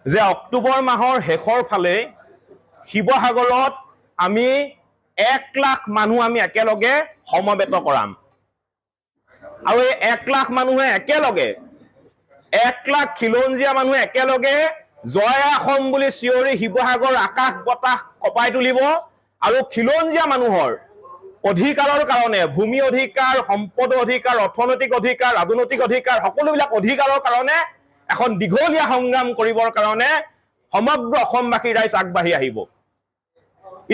যে অক্টোবৰ মাহৰ শেষৰ ফালে শিৱসাগৰত আমি 1 লাখ মানুহ আমি একেলগে সমবেত কৰাম আৰু এই 1 লাখ মানুহে একেলগে 1 লাখ খিলঞ্জীয়া মানুহে একেলগে জয় অসম বুলি চিঞৰি শিৱসাগৰ আকাশ বতাহ কপাই তুলিব আৰু খিলঞ্জীয়া মানুহৰ অধিকাৰৰ কাৰণে ভূমি অধিকাৰ সম্পদ অধিকাৰ অৰ্থনৈতিক অধিকাৰ ৰাজনৈতিক অধিকাৰ সকলোবিলাক অধিকাৰৰ কাৰণে এখন দীঘলীয়া সংগ্ৰাম কৰিবৰ কাৰণে সমগ্ৰ অসমবাসী ৰাইজ আগবাঢ়ি আহিব।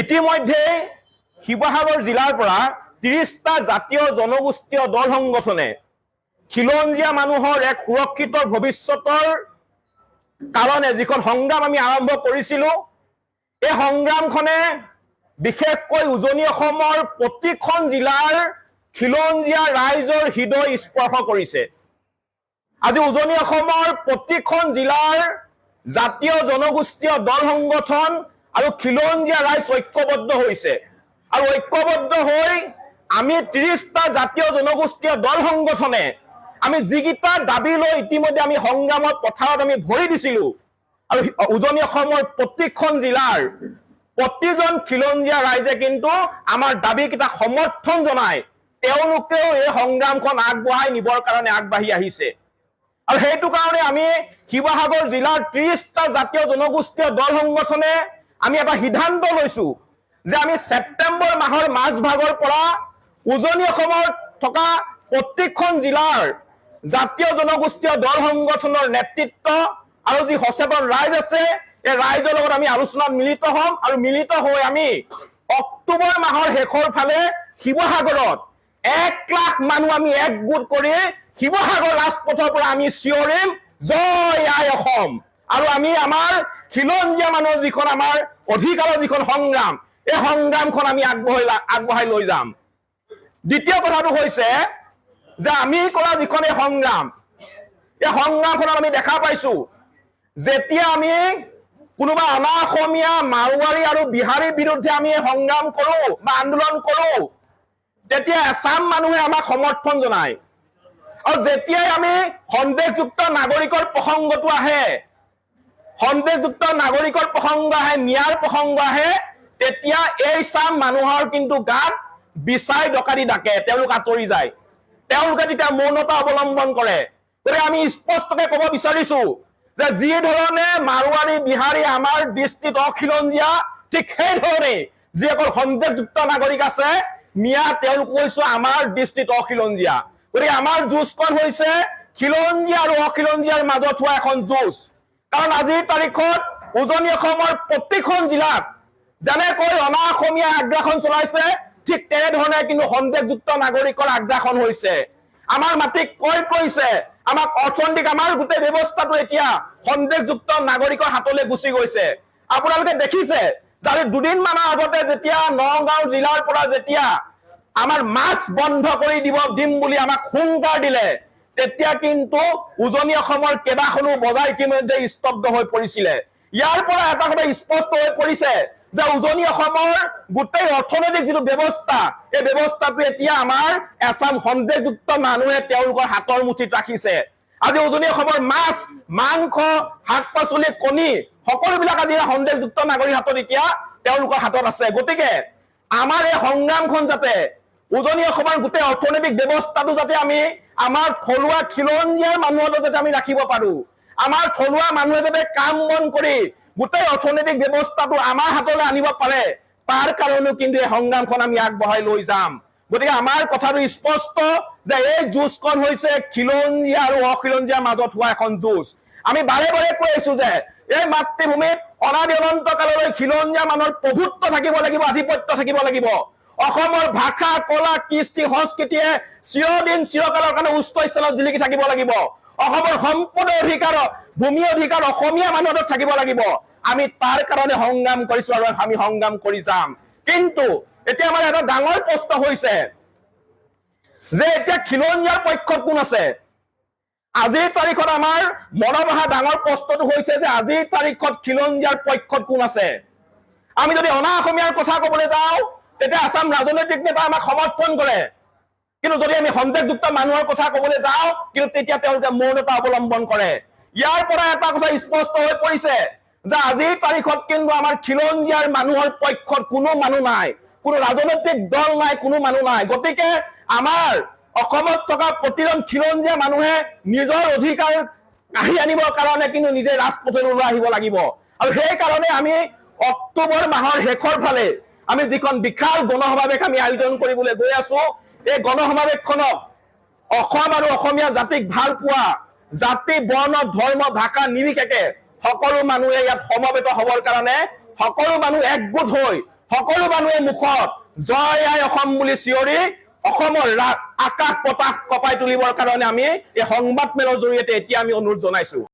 ইতিমধ্যে শিৱসাগৰ জিলাৰ পৰা 30টা জাতীয় জনগোষ্ঠীয় দল সংগঠনে খিলঞ্জীয়া মানুহৰ এক সুৰক্ষিত ভৱিষ্যতৰ কাৰণে যিখন সংগ্ৰাম আমি আৰম্ভ কৰিছিলোঁ, এই সংগ্ৰামখনে বিশেষকৈ উজনি অসমৰ প্ৰতিখন জিলাৰ খিলঞ্জীয়া ৰাইজৰ হৃদয় স্পৰ্শ কৰিছে। আজি উজনি অসমৰ প্ৰতিখন জিলাৰ জাতীয় জনগোষ্ঠীয় দল সংগঠন আৰু খিলঞ্জীয়া ৰাইজ ঐক্যবদ্ধ হৈছে আৰু ঐক্যবদ্ধ হৈ আমি 30টা জাতীয় জনগোষ্ঠীয় দল সংগঠনে আমি যিকেইটা দাবী লৈ ইতিমধ্যে আমি সংগ্ৰামত পথাৰত আমি ভৰি দিছিলোঁ আৰু উজনি অসমৰ প্ৰতিখন জিলাৰ প্ৰতিজন খিলঞ্জীয়া ৰাইজে কিন্তু আমাৰ দাবীকেইটা সমৰ্থন জনায় তেওঁলোকেও এই সংগ্ৰামখন আগবঢ়াই নিবৰ কাৰণে আগবাঢ়ি আহিছে। আৰু সেইটো কাৰণে আমি শিৱসাগৰ জিলাৰ 30টা জাতীয় জনগোষ্ঠীয় দল সংগঠনে আমি এটা সিদ্ধান্ত লৈছো যে আমি ছেপ্টেম্বৰ মাহৰ মাজভাগৰ পৰা উজনি অসমত থকা প্ৰতিখন জিলাৰ জাতীয় জনগোষ্ঠীয় দল সংগঠনৰ নেতৃত্ব আৰু যি সচেতন ৰাইজ আছে এই ৰাইজৰ লগত আমি আলোচনাত মিলিত হ'ম আৰু মিলিত হৈ আমি অক্টোবৰ মাহৰ শেষৰ ফালে শিৱসাগৰত 1 লাখ মানুহ আমি একগোট কৰি শিৱসাগৰ ৰাজপথৰ পৰা আমি চিঞৰিম জয় আই অসম আৰু আমি আমাৰ খিলঞ্জীয়া মানুহৰ যিখন আমাৰ অধিকাৰৰ যিখন সংগ্ৰাম এই সংগ্ৰামখন আমি আগবঢ়াই লৈ যাম। দ্বিতীয় কথাটো হৈছে যে আমি কৰা যিখন এই সংগ্ৰামখনত আমি দেখা পাইছো যেতিয়া আমি কোনোবা অনা অসমীয়া মাৰোৱাৰী আৰু বিহাৰীৰ বিৰুদ্ধে আমি সংগ্ৰাম কৰো বা আন্দোলন কৰো তেতিয়া এছাম মানুহে আমাক সমৰ্থন জনায় আৰু যেতিয়াই আমি সন্দেহযুক্ত নাগৰিকৰ প্ৰসংগটো আহে ন্যায়ৰ প্ৰসংগ আহে তেতিয়া এই চাম মানুহৰ কিন্তু গাত বিচাই ডকাৰি ডাকে, তেওঁলোক আঁতৰি যায়, তেওঁলোকে তেতিয়া মৌনতা অৱলম্বন কৰে। গতিকে আমি স্পষ্টকে ক'ব বিচাৰিছো যে যি ধৰণে মাৰোৱাৰী বিহাৰী আমাৰ দৃষ্টিত অখিলঞ্জীয়া ঠিক সেই ধৰণে যিসকল সন্দেহযুক্ত নাগৰিক আছে মিয়া তেওঁলোক কৈছো আমাৰ দৃষ্টিত অখিলঞ্জীয়া। গতিকে আমাৰ যুঁজখন হৈছে খিলঞ্জীয়া আৰু অখিলঞ্জীয়াৰ মাজত হোৱা এখন যুঁজ। কাৰণ আজিৰ তাৰিখত উজনি অসমৰ প্ৰতিখন জিলাত যেনেকৈ অনা অসমীয়া আগ্ৰাসন চলাইছে ঠিক তেনেধৰণে কিন্তু সন্দেহযুক্ত নাগৰিকৰ আগ্ৰাসন হৈছে। আমাৰ মাটিক ক্ৰয় কৰিছে, আমাক অৰ্থনৈতিক আমাৰ গোটেই ব্যৱস্থাটো এতিয়া সন্দেহযুক্ত নাগৰিকৰ হাতলৈ গুচি গৈছে। আপোনালোকে দেখিছে যে দুদিনমানৰ আগতে যেতিয়া নগাঁও জিলাৰ পৰা যেতিয়া আমাৰ মাছ বন্ধ কৰি দিম বুলি আমাক হুংকাৰ দিলে তেতিয়া কিন্তু উজনি অসমৰ কেইবাখনো বজাৰ ইতিমধ্যে স্তব্ধ হৈ পৰিছিলে। ইয়াৰ পৰা এটা কথা স্পষ্ট হৈ পৰিছে যে উজনি অসমৰ গোটেই অৰ্থনৈতিক যিটো ব্যৱস্থা এই ব্যৱস্থাটো এতিয়া আমাৰ এছাম সন্দেহযুক্ত মানুহে তেওঁলোকৰ হাতৰ মুঠিত ৰাখিছে। আজি উজনি অসমৰ মাছ মাংস শাক পাচলি কণী সকলোবিলাক আজি সন্দেহযুক্ত নাগৰিক হাতত এতিয়া তেওঁলোকৰ হাতত আছে। গতিকে আমাৰ এই সংগ্ৰামখন যাতে উজনি অসমৰ গোটেই অৰ্থনৈতিক ব্যৱস্থাটো যাতে আমি আমাৰ থলুৱা খিলঞ্জীয়াৰ মানুহৰ যাতে আমি ৰাখিব পাৰো, আমাৰ থলুৱা মানুহে যাতে কাম বন কৰি গোটেই অৰ্থনৈতিক ব্যৱস্থাটো আমাৰ হাতলৈ আনিব পাৰে তাৰ কাৰণেও কিন্তু এই সংগ্ৰামখন আমি আগবঢ়াই লৈ যাম। গতিকে আমাৰ কথাটো স্পষ্ট যে এই যুঁজখন হৈছে খিলঞ্জীয়া আৰু অখিলঞ্জীয়াৰ মাজত হোৱা এখন যুঁজ। আমি বাৰে বাৰে কৈ আছো যে এই মাতৃভূমিত অনাদি অনন্ত কাললৈ খিলঞ্জীয়া মানুহৰ প্ৰভুত্ব থাকিব লাগিব, আধিপত্য থাকিব লাগিব। অসমৰ ভাষা কলা কৃষ্টি সংস্কৃতিয়ে চিৰদিন চিৰকালৰ কাৰণে উচ্চ স্থানত জিলিকি থাকিব লাগিব। অসমৰ সম্পদ অধিকাৰ ভূমি অধিকাৰ অসমীয়া মানুহৰ থাকিব লাগিব। আমি তাৰ কাৰণে সংগ্ৰাম কৰিছো আৰু আমি সংগ্ৰাম কৰি যাম। কিন্তু এতিয়া আমাৰ এটা ডাঙৰ প্ৰশ্ন হৈছে যে এতিয়া খিলঞ্জীয়াৰ পক্ষত কোন আছে? আজিৰ তাৰিখত আমাৰ মনত অহা ডাঙৰ প্ৰশ্নটো হৈছে যে আজিৰ তাৰিখত খিলঞ্জীয়াৰ পক্ষত কোন আছে? আমি যদি অনা অসমীয়াৰ কথা ক'বলৈ যাওঁ তেতিয়া আসাম ৰাজনৈতিক নেতা আমাক সমৰ্থন কৰে, কিন্তু যদি আমি সন্দেহযুক্ত মানুহৰ কথা ক'বলৈ যাওঁ কিন্তু তেতিয়া তেওঁলোকে মৌনতা অৱলম্বন কৰে। ইয়াৰ পৰা এটা কথা স্পষ্ট হৈ পৰিছে যে আজিৰ তাৰিখত কিন্তু আমাৰ খিলঞ্জীয়াৰ মানুহৰ পক্ষত কোনো মানুহ নাই, কোনো ৰাজনৈতিক দল নাই, কোনো মানুহ নাই। গতিকে আমাৰ অসমত থকা প্ৰতিজন খিলঞ্জীয়া মানুহে নিজৰ অধিকাৰ কাঢ়ি আনিবৰ কাৰণে কিন্তু নিজে ৰাজপথলৈ ওলাই আহিব লাগিব। আৰু সেই কাৰণে আমি অক্টোবৰ মাহৰ শেষৰ ফালে আমি যিখন বিশাল গণসমাৱেশ আমি আয়োজন কৰিবলৈ গৈ আছো, এই গণসমাৱেশখনক অসম আৰু অসমীয়া জাতিক ভাল পোৱা, জাতি বৰ্ণ ধৰ্ম ভাষা নিৰ্বিশেষে সকলো মানুহে ইয়াত সমবেত হবৰ কাৰণে সকলো মানুহ একগোট হৈ সকলো মানুহে মুখত জয় আই অসম বুলি চিঞৰি অসমৰ আকাশ পতাক কঁপাই তুলিবৰ কাৰণে আমি এই সংবাদ মেলৰ জৰিয়তে এতিয়া আমি অনুৰোধ জনাইছো।